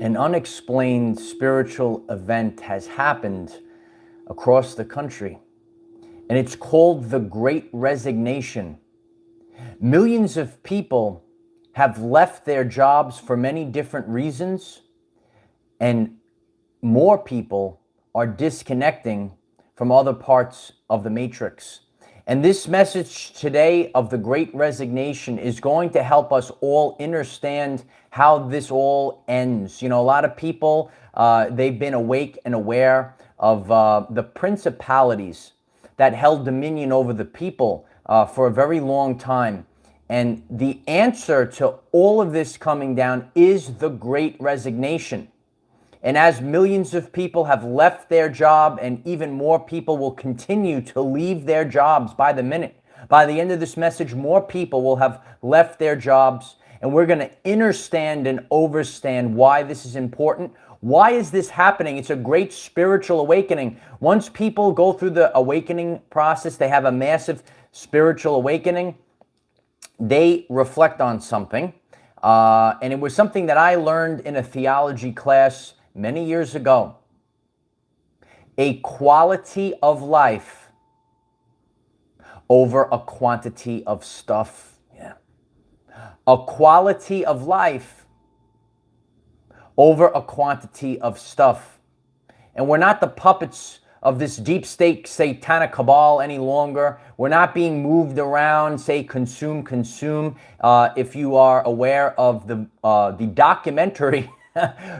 An unexplained spiritual event has happened across the country, and it's called the Great Resignation. Millions of people have left their jobs for many different reasons, and more people are disconnecting from other parts of the matrix. And this message today of the Great Resignation is going to help us all understand how this all ends. You know, a lot of people, they've been awake and aware of the principalities that held dominion over the people for a very long time. And the answer to all of this coming down is the Great Resignation. And as millions of people have left their job, and even more people will continue to leave their jobs by the minute, by the end of this message, more people will have left their jobs, and we're going to understand and overstand why this is important. Why is this happening? It's a great spiritual awakening. Once people go through the awakening process, they have a massive spiritual awakening. They reflect on something. And it was something that I learned in a theology class many years ago. A quality of life over a quantity of stuff. Yeah. A quality of life over a quantity of stuff. And we're not the puppets of this deep state satanic cabal any longer. We're not being moved around, say consume. If you are aware of the documentary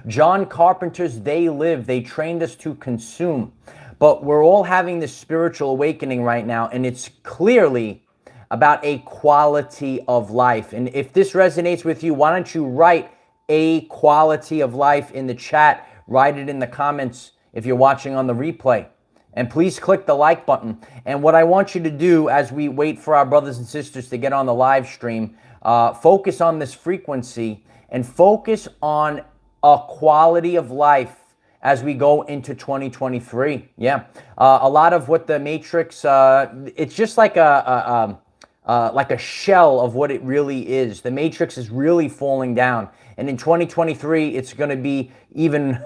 John Carpenter's They Live, they trained us to consume. But we're all having this spiritual awakening right now, and it's clearly about a quality of life. And if this resonates with you, why don't you write a quality of life in the chat, write it in the comments if you're watching on the replay. And please click the like button. And what I want you to do as we wait for our brothers and sisters to get on the live stream, focus on this frequency and focus on a quality of life as we go into 2023. Yeah, a lot of what the Matrix, it's just like a shell of what it really is. The Matrix is really falling down. And in 2023, it's going to be even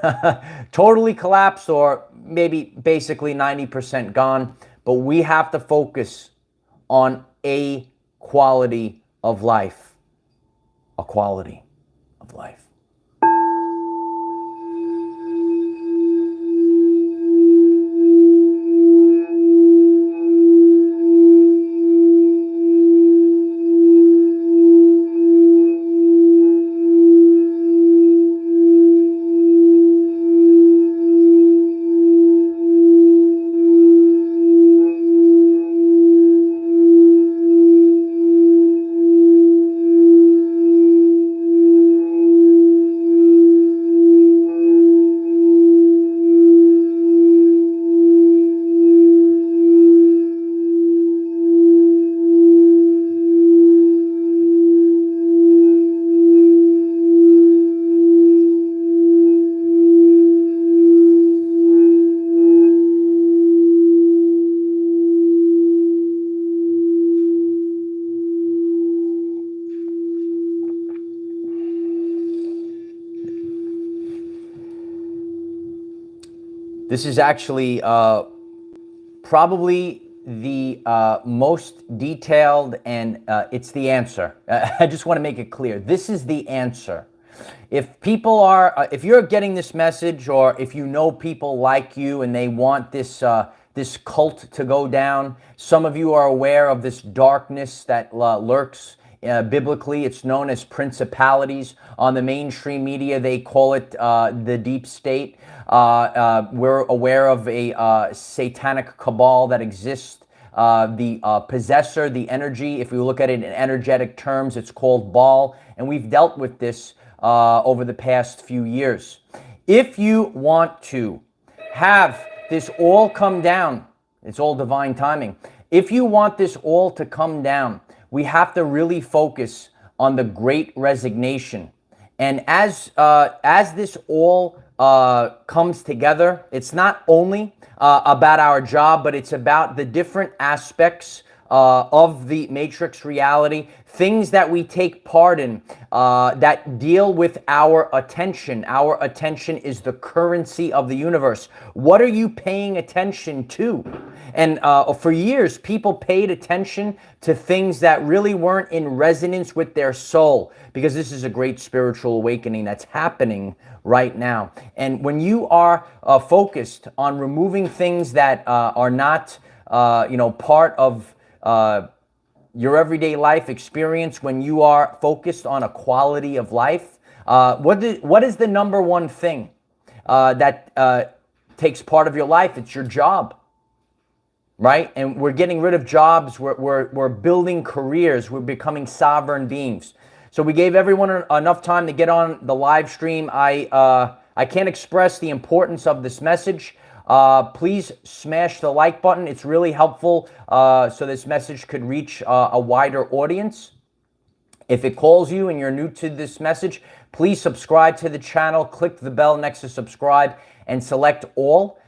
totally collapsed, or maybe basically 90% gone. But we have to focus on a quality of life. A quality of life. This is actually probably the most detailed, and it's the answer. I just want to make it clear. This is the answer. If people are, if you're getting this message, or if you know people like you and they want this this cult to go down, some of you are aware of this darkness that lurks. Biblically, it's known as principalities. On the mainstream media, they call it the deep state. We're aware of a satanic cabal that exists. The possessor, the energy, if we look at it in energetic terms, it's called Baal. And we've dealt with this over the past few years. If you want to have this all come down, it's all divine timing. If you want this all to come down, we have to really focus on the Great Resignation. And as this all comes together, it's not only about our job, but it's about the different aspects of the matrix reality, things that we take part in that deal with our attention. Our attention is the currency of the universe. What are you paying attention to? And for years, people paid attention to things that really weren't in resonance with their soul, because this is a great spiritual awakening that's happening right now. And when you are focused on removing things that are not, part of your everyday life experience, when you are focused on a quality of life, what is the number one thing that takes part of your life? It's your job. Right? And we're getting rid of jobs. We're building careers. We're becoming sovereign beings. So we gave everyone enough time to get on the live stream. I can't express the importance of this message. Please smash the like button. It's really helpful so this message could reach a wider audience. If it calls you and you're new to this message, please subscribe to the channel. Click the bell next to subscribe and select all.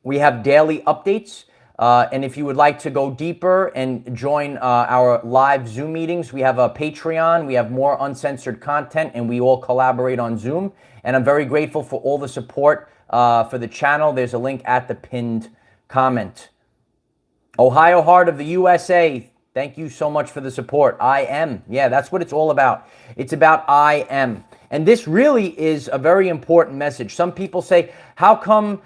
We have daily updates. And if you would like to go deeper and join our live Zoom meetings, we have a Patreon, we have more uncensored content, and we all collaborate on Zoom. And I'm very grateful for all the support for the channel. There's a link at the pinned comment. Ohio Heart of the USA, thank you so much for the support. I am. Yeah, that's what it's all about. It's about I am. And this really is a very important message. Some people say, how come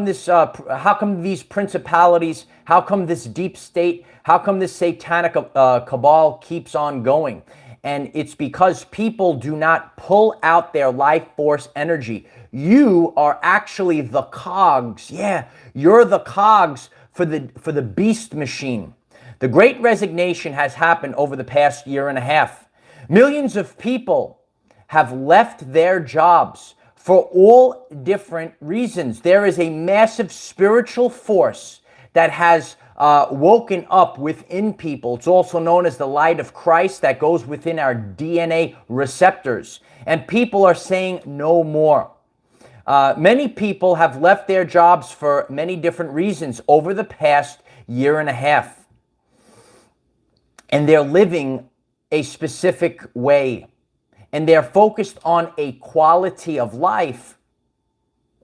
these principalities, how come this deep state, how come this satanic cabal keeps on going? And it's because people do not pull out their life force energy. You are actually the cogs. Yeah, you're the cogs for the beast machine. The Great Resignation has happened over the past year and a half. Millions of people have left their jobs for all different reasons. There is a massive spiritual force that has woken up within people. It's also known as the light of Christ that goes within our DNA receptors. And people are saying no more. Many people have left their jobs for many different reasons over the past year and a half. And they're living a specific way. And they're focused on a quality of life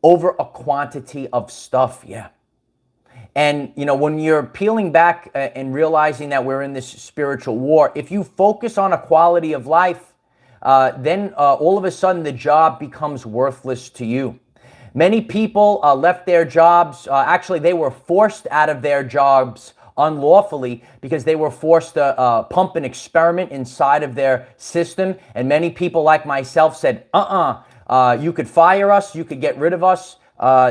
over a quantity of stuff. Yeah. And, when you're peeling back and realizing that we're in this spiritual war, if you focus on a quality of life, then all of a sudden the job becomes worthless to you. Many people left their jobs. Actually, they were forced out of their jobs unlawfully because they were forced to pump an experiment inside of their system. And many people like myself said, you could fire us, you could get rid of us,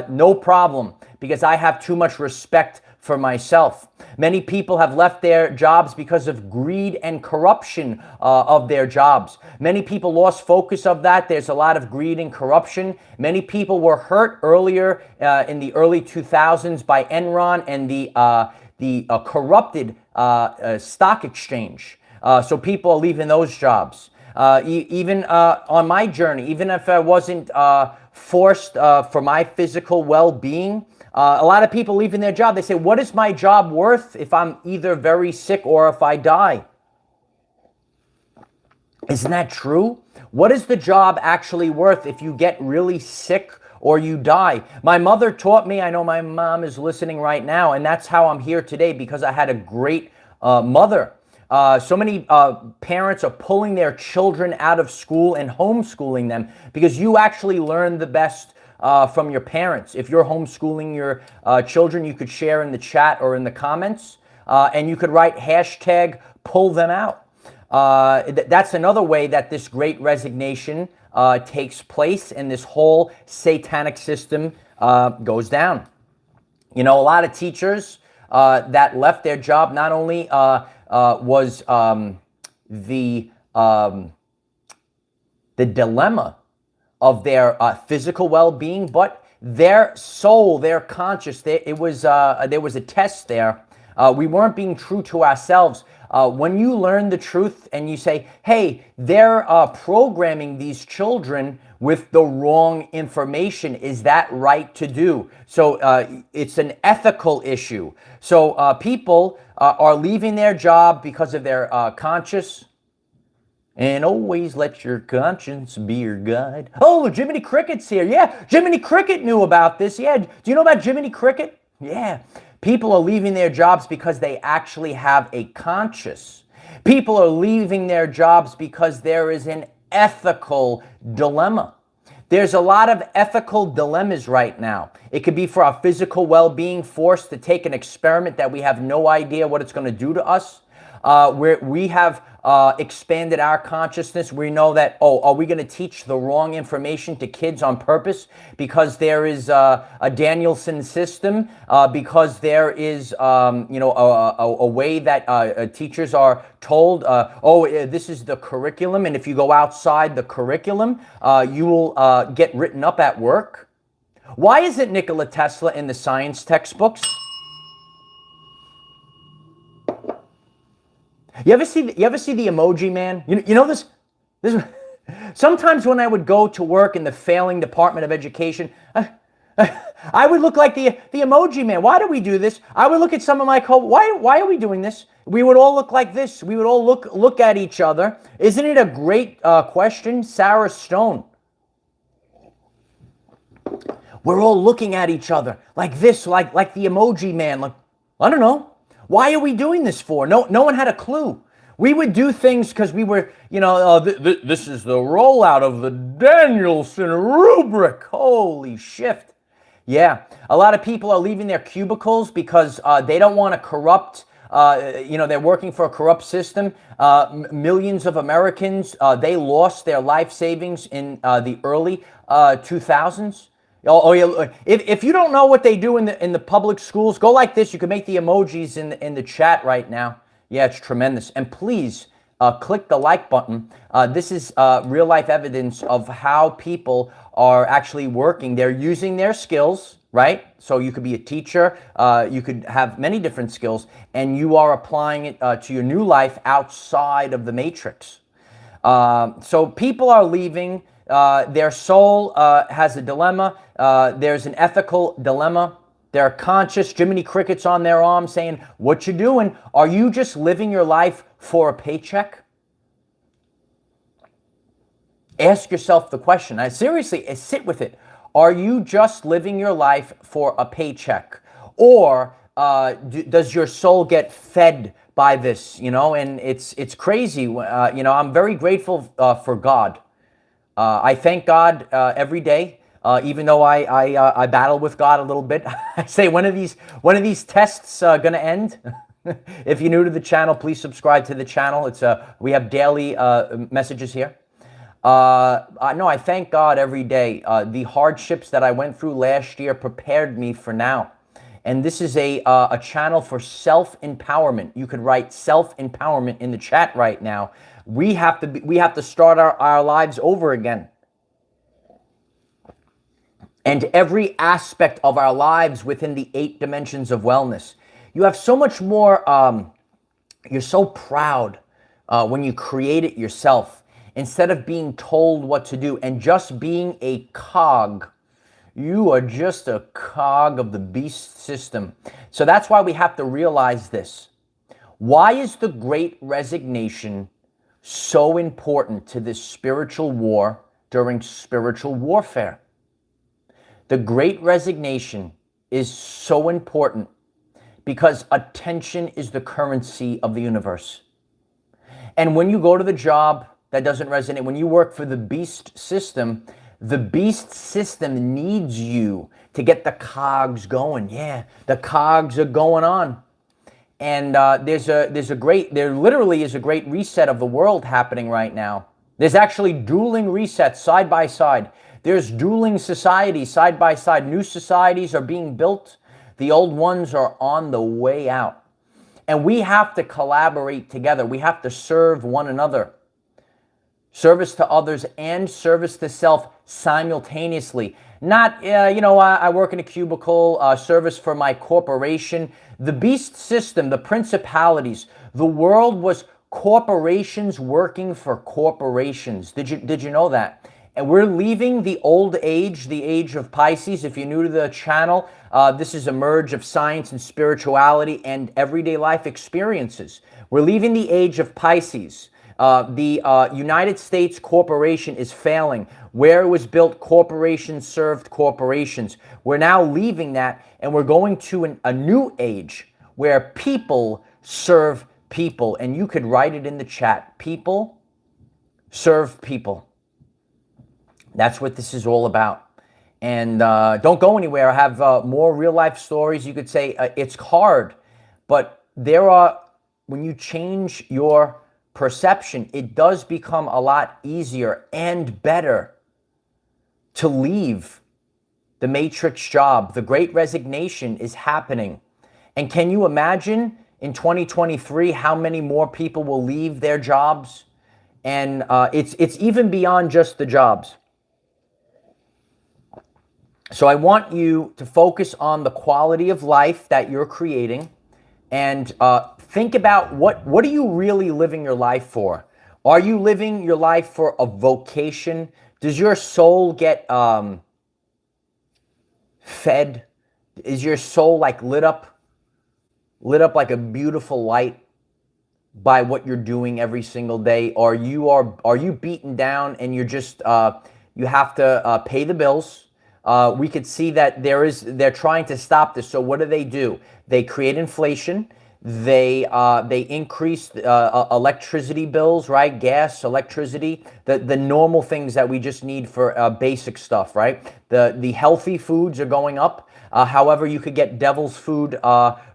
no problem, because I have too much respect for myself. Many people have left their jobs because of greed and corruption of their jobs. Many people lost focus of that. There's a lot of greed and corruption. Many people were hurt earlier in the early 2000s by Enron and the corrupted stock exchange. So people are leaving those jobs. Even on my journey, even if I wasn't forced for my physical well-being, a lot of people leaving their job, they say, what is my job worth if I'm either very sick or if I die? Isn't that true? What is the job actually worth if you get really sick or you die? My mother taught me, I know my mom is listening right now, and that's how I'm here today, because I had a great mother. So many parents are pulling their children out of school and homeschooling them because you actually learn the best from your parents. If you're homeschooling your children, you could share in the chat or in the comments, and you could write hashtag pull them out. That's another way that this great resignation takes place and this whole satanic system goes down. A lot of teachers that left their job not only was the dilemma of their physical well-being, but their soul, their conscious. There was a test there. We weren't being true to ourselves. When you learn the truth and you say, hey, they're programming these children with the wrong information, is that right to do? So it's an ethical issue. So people are leaving their job because of their conscience. And always let your conscience be your guide. Oh, Jiminy Cricket's here. Yeah, Jiminy Cricket knew about this. Yeah, do you know about Jiminy Cricket? Yeah. People are leaving their jobs because they actually have a conscience. People are leaving their jobs because there is an ethical dilemma. There's a lot of ethical dilemmas right now. It could be for our physical well-being, forced to take an experiment that we have no idea what it's going to do to us. Where we have expanded our consciousness. We know that, are we going to teach the wrong information to kids on purpose because there is a Danielson system, because there is, a way that teachers are told, this is the curriculum, and if you go outside the curriculum, you will get written up at work. Why isn't Nikola Tesla in the science textbooks? You ever see the emoji man? You know this sometimes when I would go to work in the failing Department of Education, I would look like the emoji man. Why do we do this? I would look at some of my why are we doing this? We would all look like this. We would all look at each other. Isn't it a great question? Sarah Stone. We're all looking at each other like this, like the emoji man. Like, I don't know. Why are we doing this for? No one had a clue. We would do things because we were, this is the rollout of the Danielson rubric. Holy shift. Yeah, a lot of people are leaving their cubicles because they don't want to corrupt, they're working for a corrupt system. Millions of Americans, they lost their life savings in the early 2000s. Oh yeah! If you don't know what they do in the public schools, go like this. You can make the emojis in the chat right now. Yeah, it's tremendous. And please click the like button. This is real life evidence of how people are actually working. They're using their skills, right? So you could be a teacher. You could have many different skills, and you are applying it to your new life outside of the matrix. So people are leaving. Their soul has a dilemma. There's an ethical dilemma. They're conscious. Jiminy Cricket's on their arm saying, what you doing? Are you just living your life for a paycheck? Ask yourself the question. Seriously, sit with it. Are you just living your life for a paycheck? Or does your soul get fed by this? And it's crazy. I'm very grateful for God. I thank God every day, even though I battle with God a little bit. I say, when are these tests going to end? If you're new to the channel, please subscribe to the channel. We have daily messages here. No, I thank God every day. The hardships that I went through last year prepared me for now. And this is a channel for self-empowerment. You could write self-empowerment in the chat right now. We have to start our lives over again. And every aspect of our lives within the 8 dimensions of wellness. You have so much more, you're so proud when you create it yourself. Instead of being told what to do and just being a cog. You are just a cog of the beast system. So that's why we have to realize this. Why is the Great Resignation so important to this spiritual war during spiritual warfare? The Great Resignation is so important because attention is the currency of the universe. And when you go to the job that doesn't resonate, when you work for the beast system needs you to get the cogs going. Yeah, the cogs are going on. And there literally is a great reset of the world happening right now. There's actually dueling resets side by side. There's dueling societies side by side. New societies are being built. The old ones are on the way out. And we have to collaborate together. We have to serve one another. Service to others and service to self simultaneously. Not, I work in a cubicle, service for my corporation. The beast system, the principalities, the world was corporations working for corporations. Did you know that? And we're leaving the old age, the age of Pisces. If you're new to the channel, this is a merge of science and spirituality and everyday life experiences. We're leaving the age of Pisces. The United States corporation is failing. Where it was built, corporations served corporations. We're now leaving that and we're going to a new age where people serve people. And you could write it in the chat. People serve people. That's what this is all about. And don't go anywhere. I have more real life stories. You could say it's hard, but when you change your perception, it does become a lot easier and better to leave the matrix job. The great resignation is happening. And can you imagine in 2023 how many more people will leave their jobs? And it's even beyond just the jobs. So I want you to focus on the quality of life that you're creating and think about what are you really living your life for? Are you living your life for a vocation? Does your soul get fed? Is your soul like lit up like a beautiful light by what you're doing every single day? Or are you beaten down and you're just you have to pay the bills? We could see that they're trying to stop this. So what do? They create inflation. They increase electricity bills, right? Gas, electricity, the normal things that we just need for basic stuff, right? The healthy foods are going up. However, you could get Devil's Food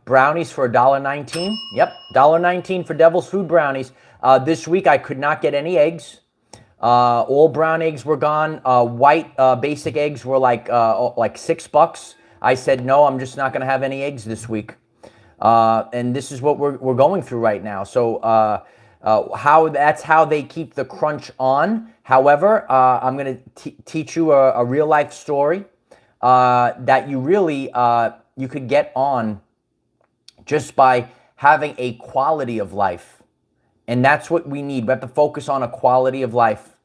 brownies for $1.19. Yep, $1.19 for Devil's Food brownies. This week I could not get any eggs. All brown eggs were gone. White basic eggs were like $6. I said no, I'm just not going to have any eggs this week. And this is what we're going through right now. So that's how they keep the crunch on. However, I'm going to teach you a real life story that you really you could get on just by having a quality of life. And that's what we need. We have to focus on a quality of life.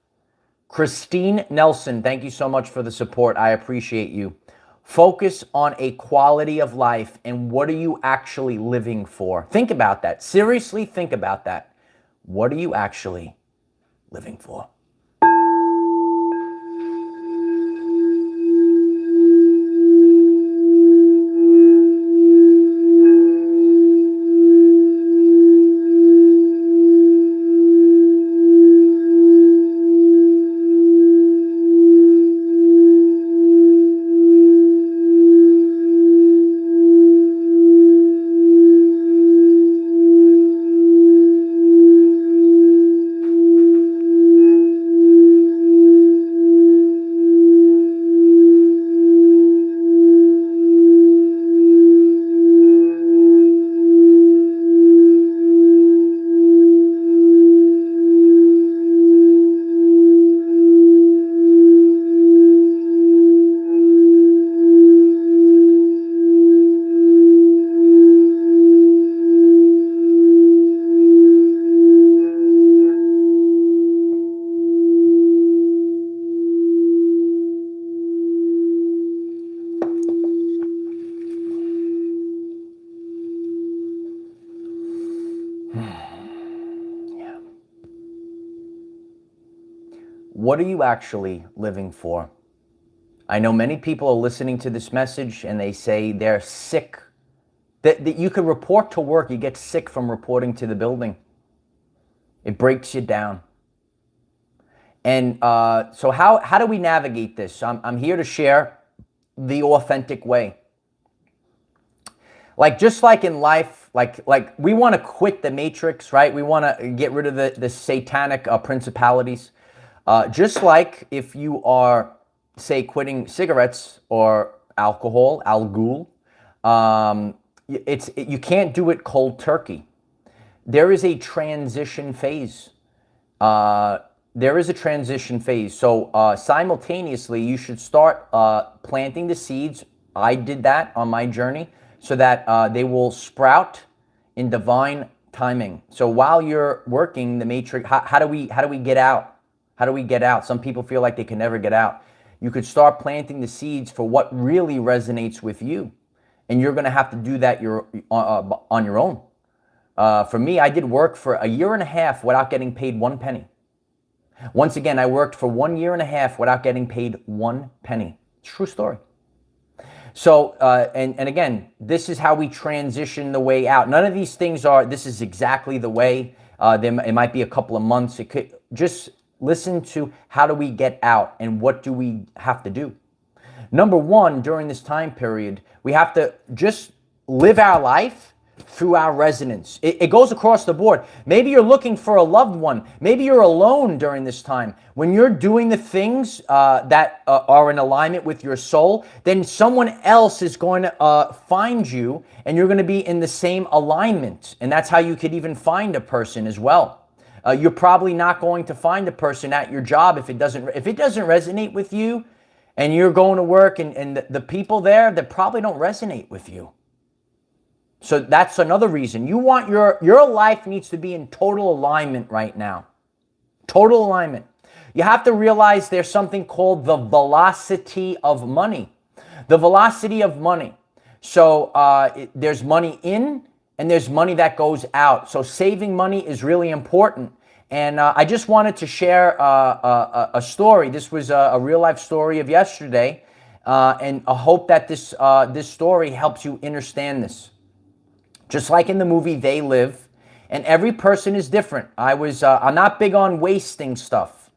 Christine Nelson, thank you so much for the support. I appreciate you. Focus on a quality of life and what are you actually living for? Think about that. Seriously, think about that. What are you actually living for? What are you actually living for? I know many people are listening to this message and they say they're sick. That you could report to work, you get sick from reporting to the building. It breaks you down. And so how do we navigate this? I'm here to share the authentic way. Just like in life, like we want to quit the matrix, right? We want to get rid of the satanic principalities. Just like if you are, say, quitting cigarettes or alcohol, you can't do it cold turkey. There is a transition phase. there is a transition phase. So simultaneously, you should start planting the seeds. I did that on my journey so that they will sprout in divine timing. So while you're working the matrix, how do we get out? How do we get out? Some people feel like they can never get out. You could start planting the seeds for what really resonates with you. And you're going to have to do that on your own. For me, I did work for a year and a half without getting paid 1 penny. Once again, I worked for 1 year and a half without getting paid 1 penny. True story. So, and again, this is how we transition the way out. None of these things this is exactly the way. It might be a couple of months. It could just listen to how do we get out and what do we have to do. Number one, during this time period, we have to just live our life through our resonance. It goes across the board. Maybe you're looking for a loved one. Maybe you're alone during this time. When you're doing the things that are in alignment with your soul, then someone else is going to find you and you're going to be in the same alignment. And that's how you could even find a person as well. You're probably not going to find a person at your job if it doesn't resonate with you, and you're going to work and the people there that probably don't resonate with you. So that's another reason. You want your life needs to be in total alignment right now. Total alignment. You have to realize there's something called the velocity of money. The velocity of money. So there's money in and there's money that goes out. So saving money is really important. And I just wanted to share a story. This was a real life story of yesterday. And I hope that this story helps you understand this. Just like in the movie They Live, and every person is different. I'm not big on wasting stuff.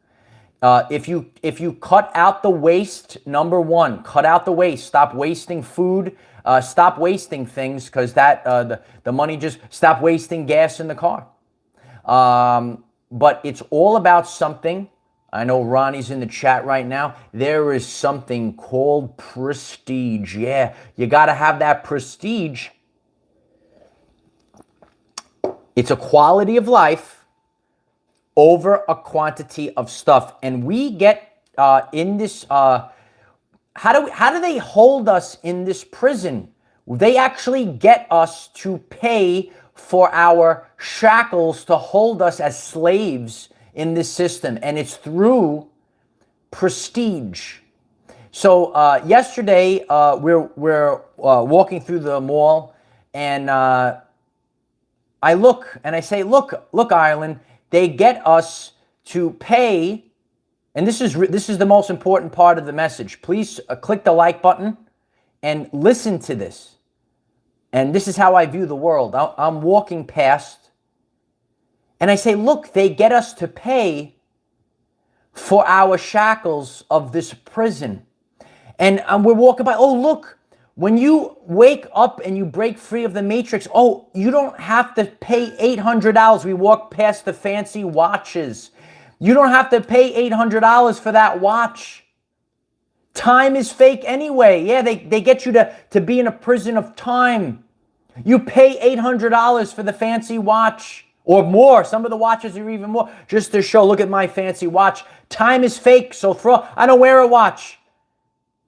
If you cut out the waste, number one, cut out the waste. Stop wasting food. Stop wasting things because the money just stop wasting gas in the car. But it's all about something. I know Ronnie's in the chat right now. There is something called prestige. Yeah, you got to have that prestige. It's a quality of life over a quantity of stuff. And we get in this, how do they hold us in this prison? They actually get us to pay for our shackles to hold us as slaves in this system. And it's through prestige. So yesterday, we're walking through the mall, and I look and I say, look, Ireland, they get us to pay. And this is the most important part of the message. Please click the like button and listen to this. And this is how I view the world. I'm walking past and I say, look, they get us to pay for our shackles of this prison. And we're walking by, oh, look, when you wake up and you break free of the matrix, oh, you don't have to pay $800. We walk past the fancy watches. You don't have to pay $800 for that watch. Time is fake anyway. Yeah, they get you to be in a prison of time. You pay $800 for the fancy watch or more. Some of the watches are even more just to show, look at my fancy watch. Time is fake, so I don't wear a watch.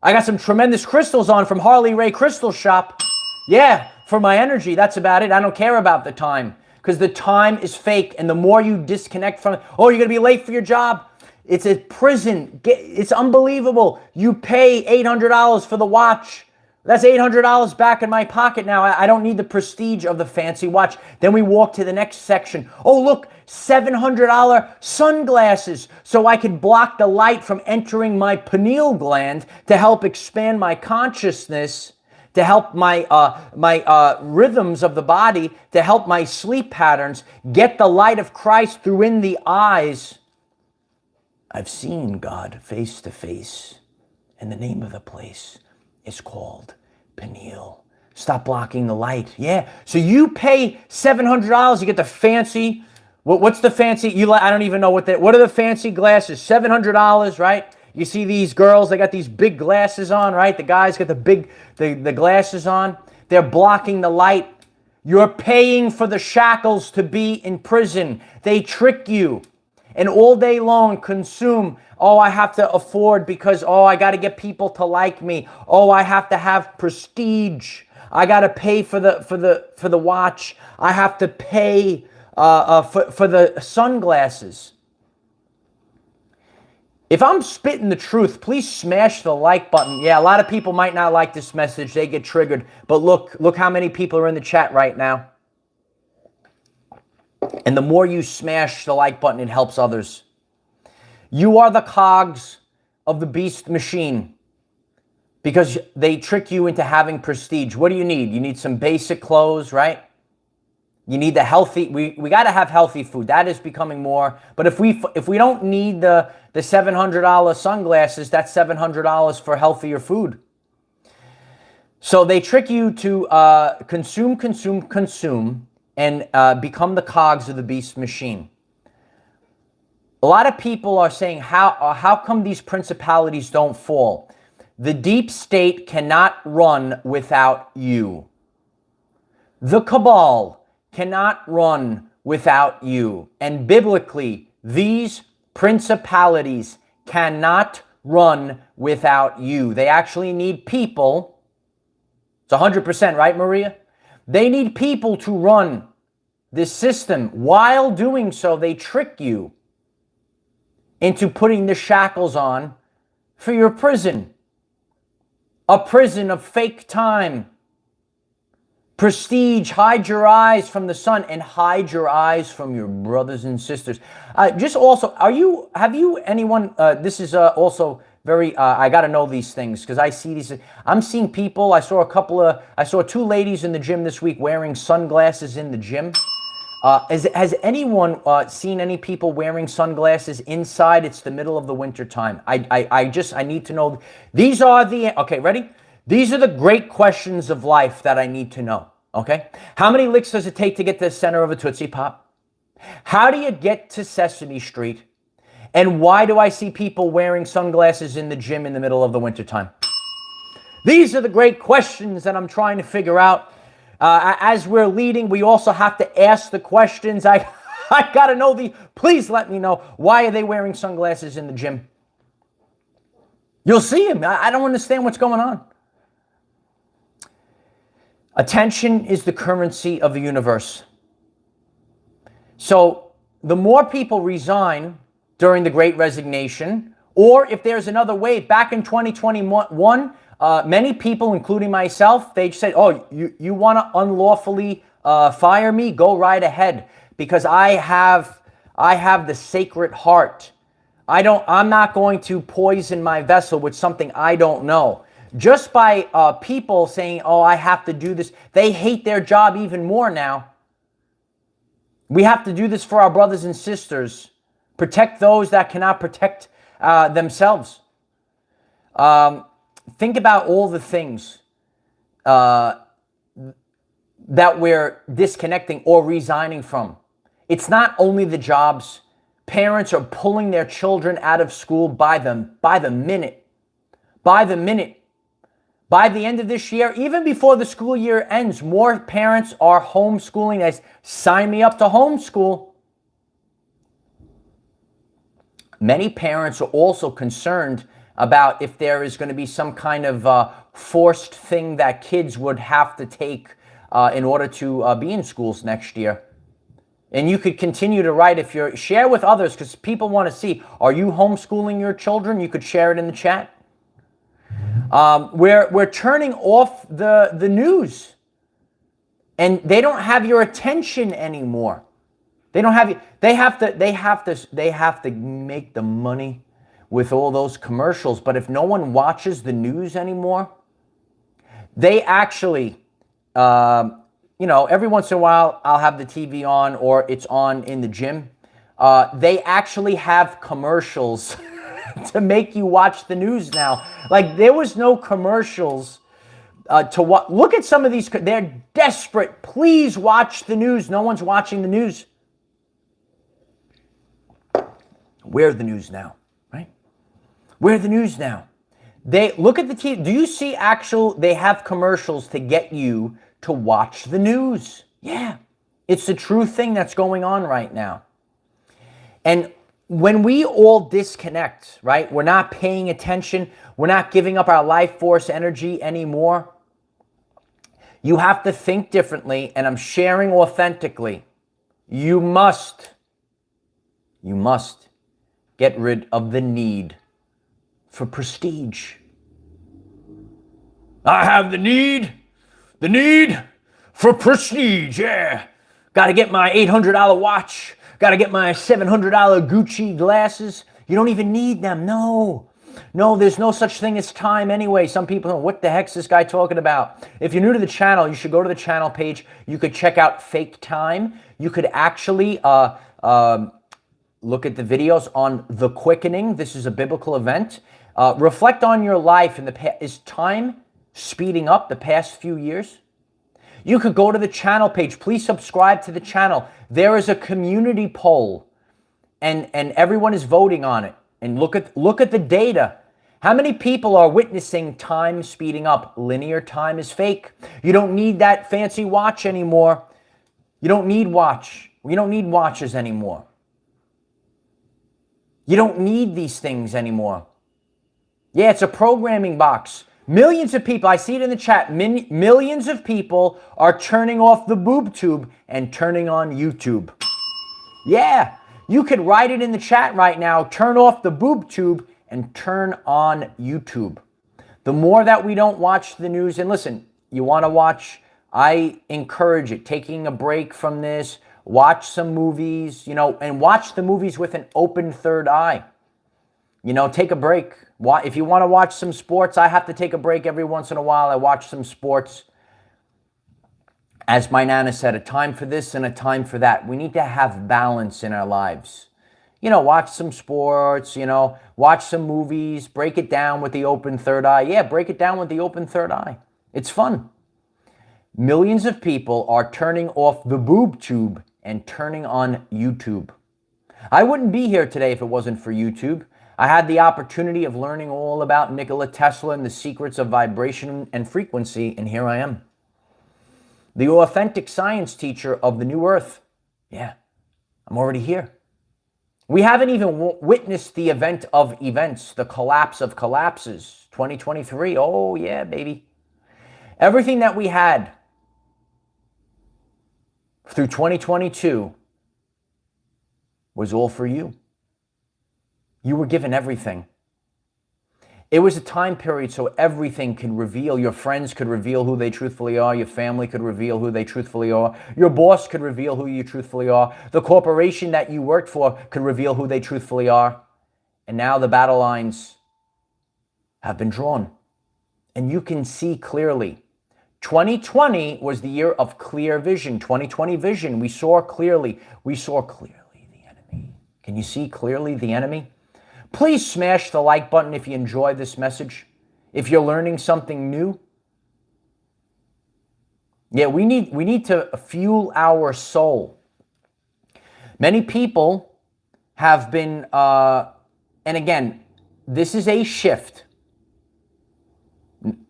I got some tremendous crystals on from Harley Ray Crystal Shop. Yeah, for my energy, that's about it. I don't care about the time because the time is fake. And the more you disconnect from it, oh, you're going to be late for your job. It's a prison. It's unbelievable. You pay $800 for the watch. That's $800 back in my pocket now. I don't need the prestige of the fancy watch. Then we walk to the next section. Oh, look, $700 sunglasses so I could block the light from entering my pineal gland to help expand my consciousness, to help my rhythms of the body, to help my sleep patterns, get the light of Christ through in the eyes. I've seen God face to face, and the name of the place is called pineal. Stop blocking the light. Yeah. So you pay $700, you get the fancy, what's the fancy, I don't even know what are the fancy glasses? $700, right? You see these girls, they got these big glasses on, right? The guys got the glasses on. They're blocking the light. You're paying for the shackles to be in prison. They trick you. and all day long consume. Oh, I have to afford because, oh, I got to get people to like me. Oh, I have to have prestige. I got to pay for the watch. I have to pay for the sunglasses. If I'm spitting the truth, please smash the like button. Yeah, a lot of people might not like this message. They get triggered. But look how many people are in the chat right now. And the more you smash the like button, it helps others. You are the cogs of the beast machine because they trick you into having prestige. What do you need? You need some basic clothes, right? You need the healthy, we got to have healthy food. That is becoming more. But if we don't need the $700 sunglasses, that's $700 for healthier food. So they trick you to consume, and become the cogs of the beast machine. A lot of people are saying, how come these principalities don't fall? The deep state cannot run without you. The cabal cannot run without you. And biblically, these principalities cannot run without you. They actually need people. It's 100%, right, Maria? They need people to run this system. While doing so, they trick you into putting the shackles on for your prison. A prison of fake time. Prestige, hide your eyes from the sun and hide your eyes from your brothers and sisters. Just also, have you anyone, this is also very, I got to know these things because I see these, I'm seeing people, I saw two ladies in the gym this week wearing sunglasses in the gym. Has anyone seen any people wearing sunglasses inside? It's the middle of the winter time. I need to know. These are okay, ready? These are the great questions of life that I need to know, okay? How many licks does it take to get to the center of a Tootsie Pop? How do you get to Sesame Street? And why do I see people wearing sunglasses in the gym in the middle of the wintertime? These are the great questions that I'm trying to figure out. As we're leading, we also have to ask the questions. I got to know please let me know, why are they wearing sunglasses in the gym? You'll see them. I don't understand what's going on. Attention is the currency of the universe. So the more people resign during the Great Resignation, or if there's another wave, back in 2021, many people, including myself, they said, oh, you want to unlawfully fire me? Go right ahead, because I have the sacred heart. I'm not going to poison my vessel with something I don't know. Just by people saying, oh, I have to do this, they hate their job even more now. We have to do this for our brothers and sisters. Protect those that cannot protect themselves. Think about all the things that we're disconnecting or resigning from. It's not only the jobs. Parents are pulling their children out of school by the minute. By the minute. By the end of this year, even before the school year ends, more parents are homeschooling. They sign me up to homeschool. Many parents are also concerned about if there is going to be some kind of forced thing that kids would have to take in order to be in schools next year. And you could continue to write share with others, because people want to see, are you homeschooling your children? You could share it in the chat. We're turning off the news, and they don't have your attention anymore. They don't have you. They have to make the money with all those commercials. But if no one watches the news anymore, they actually, every once in a while I'll have the TV on, or it's on in the gym. They actually have commercials to make you watch the news now. Like, there was no commercials to watch. Look at some of these. They're desperate. Please watch the news. No one's watching the news. We're the news now, right? We're the news now. They look at the TV. Do you see they have commercials to get you to watch the news? Yeah. It's the true thing that's going on right now. And when we all disconnect, right? We're not paying attention. We're not giving up our life force energy anymore. You have to think differently, and I'm sharing authentically. You must get rid of the need for prestige. I have the need for prestige, yeah. Got to get my $800 watch. Got to get my $700 Gucci glasses. You don't even need them, no. No, there's no such thing as time anyway. Some people know, what the heck's this guy talking about? If you're new to the channel, you should go to the channel page. You could check out fake time. You could actually look at the videos on the quickening. This is a biblical event. Reflect on your life in the past. Is time speeding up the past few years? You could go to the channel page. Please subscribe to the channel. There is a community poll, and everyone is voting on it. And look at the data. How many people are witnessing time speeding up? Linear time is fake. You don't need that fancy watch anymore. You don't need watch. You don't need watches anymore. You don't need these things anymore. Yeah, it's a programming box. Millions of people, I see it in the chat, millions of people are turning off the boob tube and turning on YouTube. Yeah, you could write it in the chat right now, turn off the boob tube and turn on YouTube. The more that we don't watch the news, and listen, you want to watch, I encourage it, taking a break from this, watch some movies, and watch the movies with an open third eye. Take a break. If you want to watch some sports, I have to take a break every once in a while. I watch some sports. As my Nana said, a time for this and a time for that. We need to have balance in our lives. Watch some sports, watch some movies, break it down with the open third eye. Yeah, break it down with the open third eye. It's fun. Millions of people are turning off the boob tube and turning on YouTube. I wouldn't be here today if it wasn't for YouTube. I had the opportunity of learning all about Nikola Tesla and the secrets of vibration and frequency, and here I am. The authentic science teacher of the new earth. Yeah, I'm already here. We haven't even witnessed the event of events, the collapse of collapses, 2023. Oh, yeah, baby. Everything that we had through 2022 was all for you. You were given everything. It was a time period so everything could reveal. Your friends could reveal who they truthfully are. Your family could reveal who they truthfully are. Your boss could reveal who you truthfully are. The corporation that you worked for could reveal who they truthfully are. And now the battle lines have been drawn. And you can see clearly. 2020 was the year of clear vision. 2020 vision. We saw clearly. We saw clearly the enemy. Can you see clearly the enemy? Please smash the like button if you enjoy this message. If you're learning something new. Yeah, we need to fuel our soul. Many people have been, and again, this is a shift.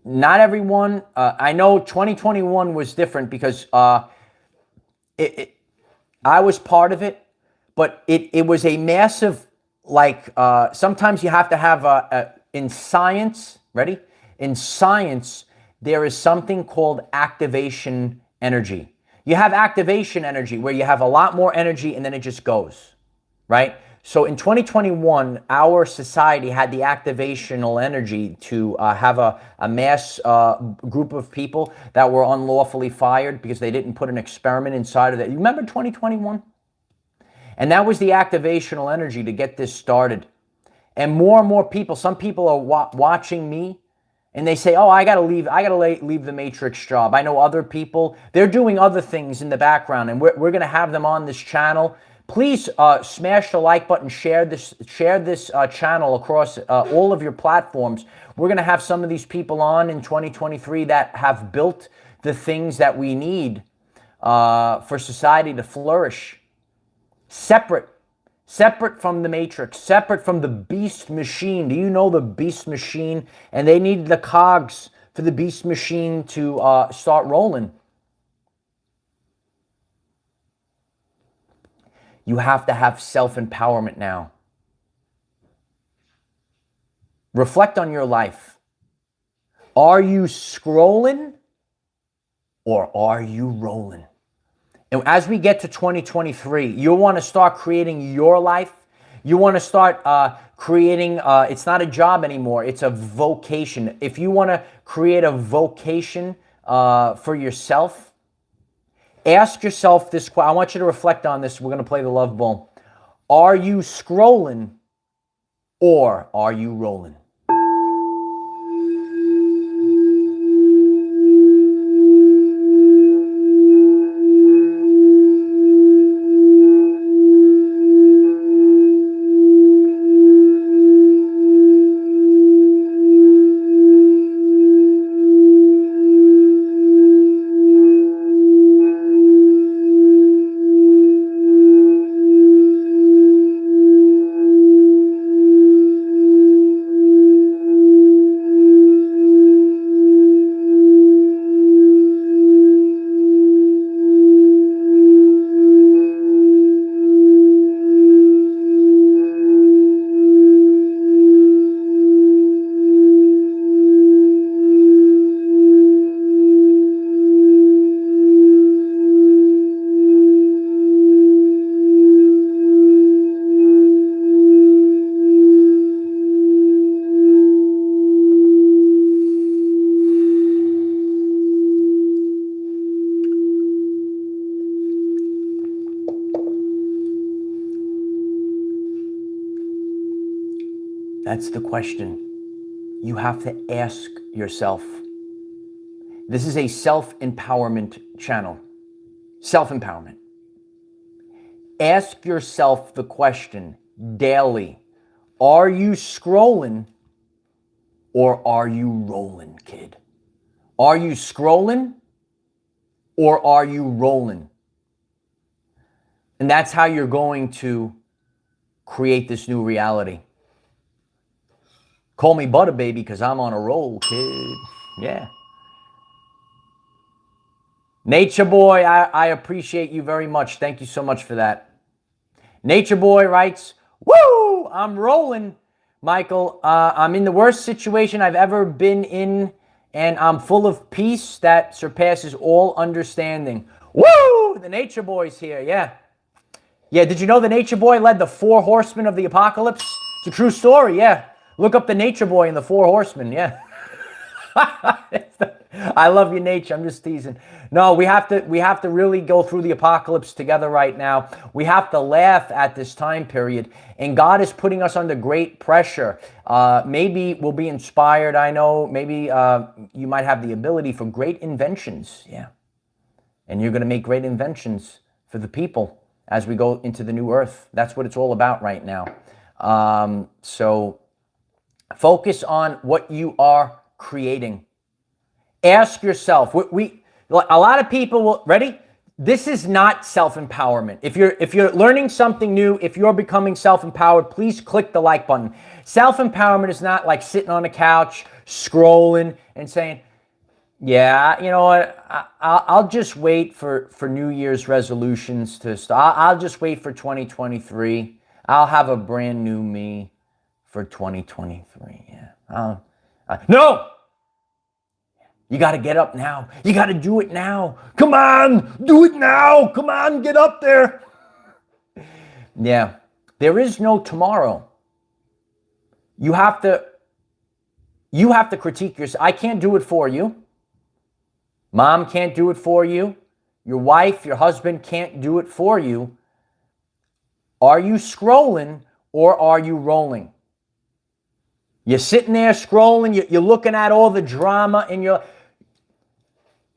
Not everyone, I know 2021 was different because I was part of it, but it was a massive, sometimes you have to have in science, ready? In science, there is something called activation energy. You have activation energy where you have a lot more energy and then it just goes, right? So in 2021, our society had the activational energy to have a mass group of people that were unlawfully fired because they didn't put an experiment inside of that. You remember 2021? And that was the activational energy to get this started. And more people, some people are watching me and they say, oh, I got to leave the matrix job. I know other people, they're doing other things in the background and we're going to have them on this channel. Please smash the like button, share this channel across all of your platforms. We're going to have some of these people on in 2023 that have built the things that we need for society to flourish. Separate from the matrix, separate from the beast machine. Do you know the beast machine? And they needed the cogs for the beast machine to start rolling. You have to have self-empowerment now. reflect on your life. Are you scrolling or are you rolling? And as we get to 2023, you want to start creating your life. You want to start creating, it's not a job anymore, it's a vocation. If you want to create a vocation for yourself, ask yourself this question. I want you to reflect on this. We're going to play the love ball. Are you scrolling or are you rolling? That's the question you have to ask yourself. This is a self-empowerment channel. Self-empowerment. Ask yourself the question daily. Are you scrolling or are you rolling, kid? Are you scrolling or are you rolling? And that's how you're going to create this new reality. Call me butter, baby, because I'm on a roll, kid. Yeah. Nature Boy, I appreciate you very much. Thank you so much for that. Nature Boy writes, woo, I'm rolling, Michael. I'm in the worst situation I've ever been in, and I'm full of peace that surpasses all understanding. Woo, the Nature Boy's here, yeah. Yeah, did you know the Nature Boy led the 4 horsemen of the apocalypse? It's a true story, yeah. Look up the Nature Boy and the 4 horsemen, yeah. I love you, Nature. I'm just teasing. No, we have to really go through the apocalypse together right now. We have to laugh at this time period. And God is putting us under great pressure. Maybe we'll be inspired. I know. Maybe you might have the ability for great inventions. Yeah. And you're going to make great inventions for the people as we go into the new earth. That's what it's all about right now. So focus on what you are creating. Ask yourself, a lot of people will, ready? This is not self-empowerment. If you're learning something new, if you're becoming self-empowered, please click the like button. Self-empowerment is not like sitting on a couch, scrolling and saying, yeah, you know what, I'll just wait for New Year's resolutions to start. I'll just wait for 2023. I'll have a brand new me for 2023. Yeah. No! You got to get up now. You got to do it now. Come on, do it now. Come on, get up there. Yeah. There is no tomorrow. You have to critique yourself. I can't do it for you. Mom can't do it for you. Your wife, your husband can't do it for you. Are you scrolling or are you rolling? You're sitting there scrolling. You're looking at all the drama in your...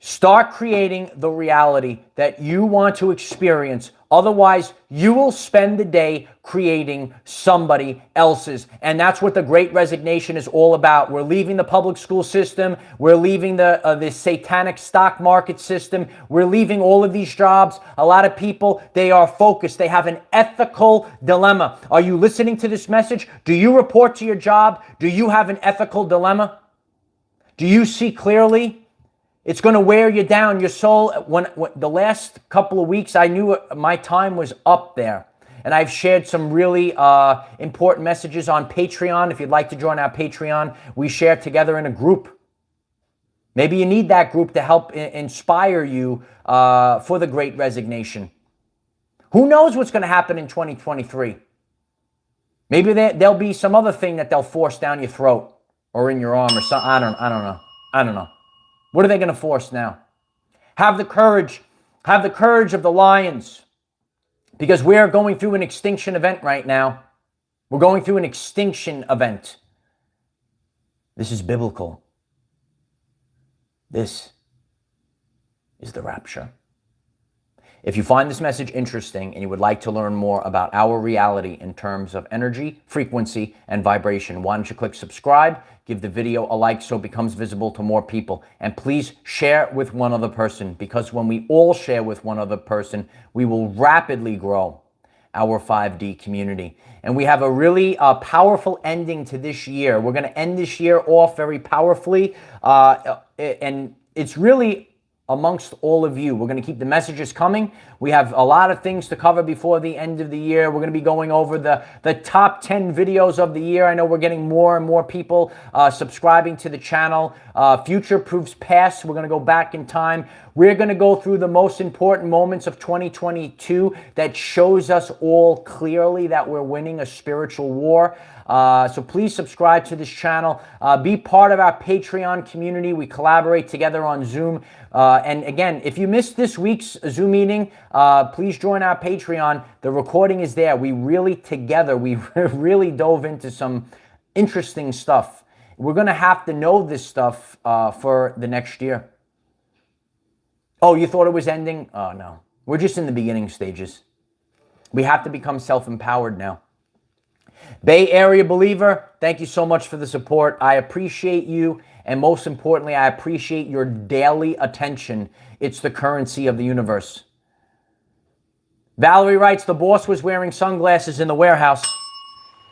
Start creating the reality that you want to experience. Otherwise, you will spend the day creating somebody else's. And that's what the Great Resignation is all about. We're leaving the public school system. We're leaving the satanic stock market system. We're leaving all of these jobs. A lot of people, they are focused. They have an ethical dilemma. Are you listening to this message? Do you report to your job? Do you have an ethical dilemma? Do you see clearly? It's going to wear you down, your soul. When the last couple of weeks, I knew my time was up there. And I've shared some really important messages on Patreon. If you'd like to join our Patreon, we share together in a group. Maybe you need that group to help inspire you for the Great Resignation. Who knows what's going to happen in 2023? Maybe there'll be some other thing that they'll force down your throat or in your arm or something. I don't know. What are they going to force now? Have the courage of the lions, because we're going through an extinction event right now. We're going through an extinction event. This is biblical. This is the rapture. If you find this message interesting and you would like to learn more about our reality in terms of energy, frequency, and vibration, why don't you click subscribe, give the video a like so it becomes visible to more people, and please share with one other person, because when we all share with one other person, we will rapidly grow our 5D community. And we have a really powerful ending to this year. We're going to end this year off very powerfully, and it's really amongst all of you. We're going to keep the messages coming. We have a lot of things to cover before the end of the year. We're going to be going over the top 10 videos of the year. I know we're getting more and more people subscribing to the channel. Future proofs past. We're going to go back in time. We're going to go through the most important moments of 2022 that shows us all clearly that we're winning a spiritual war. So please subscribe to this channel. Be part of our Patreon community. We collaborate together on Zoom. And again, if you missed this week's Zoom meeting, please join our Patreon. The recording is there. We really dove into some interesting stuff. We're going to have to know this stuff for the next year. Oh, you thought it was ending? Oh, no. We're just in the beginning stages. We have to become self-empowered now. Bay Area believer, thank you so much for the support. I appreciate you. And most importantly, I appreciate your daily attention. It's the currency of the universe. Valerie writes, the boss was wearing sunglasses in the warehouse.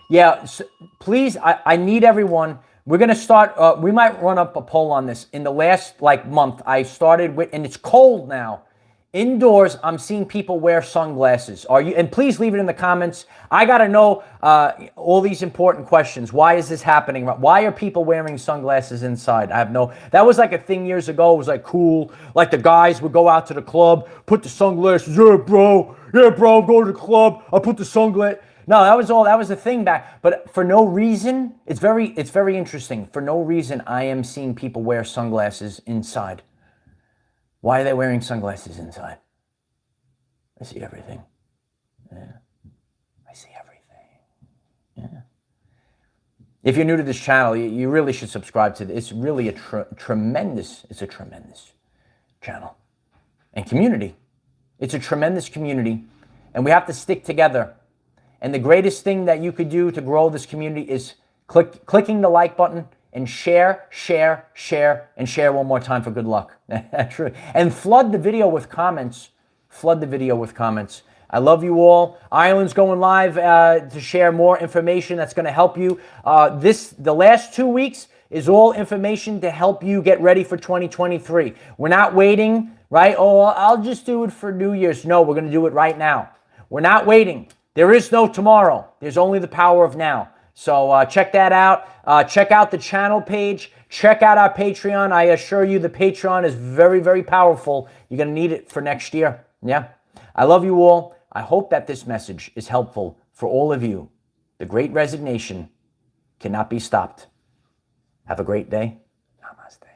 Yeah, so please, I need everyone. We're going to start, we might run up a poll on this. In the last month, I started with, and it's cold now. Indoors, I'm seeing people wear sunglasses. Are you? And please leave it in the comments. I got to know all these important questions. Why is this happening? Why are people wearing sunglasses inside? I have no... That was like a thing years ago. It was like cool. Like the guys would go out to the club, put the sunglasses. Yeah, bro, go to the club. I'll put the sunglasses. No, that was a thing back. But for no reason, it's very interesting. For no reason, I am seeing people wear sunglasses inside. Why are they wearing sunglasses inside? I see everything. Yeah. I see everything. Yeah. If you're new to this channel, you really should subscribe to this. It's really a tremendous channel and community. It's a tremendous community, and we have to stick together. And the greatest thing that you could do to grow this community is clicking the like button and share, and share one more time for good luck. True. And flood the video with comments. Flood the video with comments. I love you all. Ireland's going live to share more information that's going to help you. The last 2 weeks is all information to help you get ready for 2023. We're not waiting, right? Oh, I'll just do it for New Year's. No, we're going to do it right now. We're not waiting. There is no tomorrow. There's only the power of now. So check that out. Check out the channel page. Check out our Patreon. I assure you the Patreon is very, very powerful. You're going to need it for next year. Yeah. I love you all. I hope that this message is helpful for all of you. The Great Resignation cannot be stopped. Have a great day. Namaste.